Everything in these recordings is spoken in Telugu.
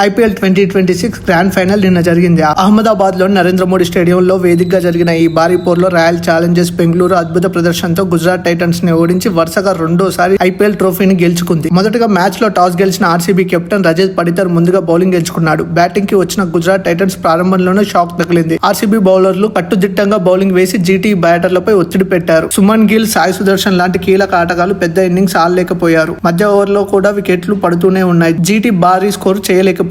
ఐపీఎల్ 2026 గ్రాండ్ ఫైనల్ నిన్న జరిగింది. అహ్మదాబాద్ లో నరేంద్ర మోడీ స్టేడియంలో వేదికగా జరిగిన ఈ భారీ పోరులో రాయల్ ఛాలెంజర్స్ బెంగళూరు అద్భుత ప్రదర్శనతో గుజరాత్ టైటన్స్ ని ఓడించి వరుసగా రెండోసారి ఐపీఎల్ ట్రోఫీని గెలుచుకుంది. మొదటగా మ్యాచ్ లో టాస్ గెలిచిన ఆర్సీబీ కెప్టెన్ రజత్ పడితర్ ముందుగా బౌలింగ్ ఎంచుకున్నాడు. బ్యాటింగ్ కి వచ్చిన గుజరాత్ టైటన్స్ ప్రారంభంలోనే షాక్ తగిలింది. ఆర్సీబీ బౌలర్లు కట్టుదిట్టంగా బౌలింగ్ వేసి జీటీ బ్యాటర్లపై ఒత్తిడి పెట్టారు. సుమన్ గిల్, సాయి సుదర్శన్ లాంటి కీలక ఆటగాళ్లు పెద్ద ఇన్నింగ్స్ ఆడలేకపోయారు. మధ్య ఓవర్లో కూడా వికెట్లు పడుతూనే ఉన్నాయి. జీటీ భారీ స్కోర్ చేయలేకపోయింది.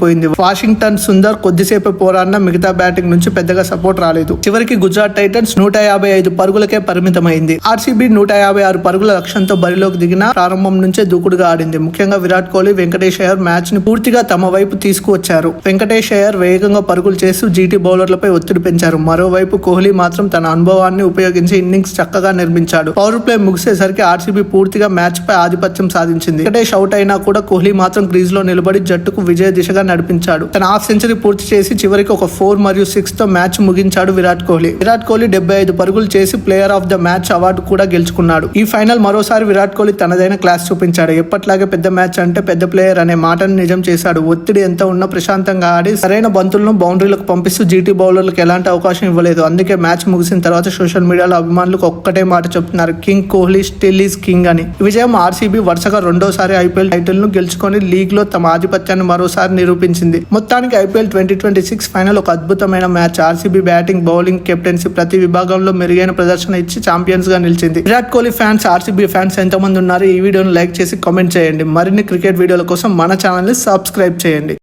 వాషింగ్టన్ సుందర్ కొద్దిసేపు పోరాడిన మిగతా బ్యాటింగ్ నుంచి పెద్దగా సపోర్ట్ రాలేదు. చివరికి గుజరాత్ టైటన్స్ 155 పరుగులకే పరిమితమైంది. ఆర్సీబీ 156 పరుగుల లక్ష్యంతో బరిలోకి దిగిన ప్రారంభం నుంచే దూకుడుగా ఆడింది. ముఖ్యంగా విరాట్ కోహ్లీ, వెంకటేష్ అయ్యర్ మ్యాచ్ ని పూర్తిగా తమ వైపు తీసుకువచ్చారు. వెంకటేష్ అయ్యర్ వేగంగా పరుగులు చేస్తూ జీటీ బౌలర్లపై ఒత్తిడి పెంచారు. మరోవైపు కోహ్లీ మాత్రం తన అనుభవాన్ని ఉపయోగించి ఇన్నింగ్స్ చక్కగా నిర్మించాడు. పవర్ ప్లే ముగిసేసరికి ఆర్సీబీ పూర్తిగా మ్యాచ్ పై ఆధిపత్యం సాధించింది. వెంకటేష్ అవుట్ అయినా కూడా కోహ్లీ మాత్రం క్రీజ్ లో నిలబడి జట్టుకు విజయ దిశగా నడిపించాడు. తన హాఫ్ సెంచరీ పూర్తి చేసి చివరికి ఒక 4 మరియు 6 తో మ్యాచ్ ముగించాడు విరాట్ కోహ్లీ. 75 పరుగులు చేసి player of the match award కూడా గెలుచుకున్నాడు. ఈ ఫైనల్ మరోసారి విరాట్ కోహ్లీ తనదైన క్లాస్ చూపించాడు. ఎప్పట్లాగే పెద్ద మ్యాచ్ అంటే పెద్ద ప్లేయర్ అనే మాటను నిజం చేశాడు. ఒత్తిడి ఎంత ఉన్నా ప్రశాంతంగా ఆడి సరైన బంతులను బౌండరీలకు పంపిస్తూ జీటీ బౌలర్లకు ఎలాంటి అవకాశం ఇవ్వలేదు. అందుకే మ్యాచ్ ముగిసిన తర్వాత సోషల్ మీడియాలో అభిమానులకు ఒక్కటే మాట చెప్తున్నారు, king Kohli still is king అని. ఈ విజయం ఆర్సీబీ వరుసగా రెండోసారి ఐపీఎల్ టైటిల్ ను గెలుచుకొని లీగ్ లో తమ ఆధిపత్యాన్ని మరోసారి నిరూపించింది. మొత్తానికి ఐపీఎల్ 2026 ఫైనల్ ఒక అద్భుతమైన match. RCB batting, bowling, captaincy ప్రతి విభాగంలో మెరుగైన ప్రదర్శన ఇచ్చి ఛాంపియన్స్ గా నిలిచింది. Virat Kohli fans, RCB fans ఎంతమంది ఉన్నారు? ఈ వీడియోను లైక్ చేసి కామెంట్ చేయండి. మరిన్ని క్రికెట్ వీడియోల కోసం మన ఛానల్ ని సబ్స్క్రైబ్ చేయండి.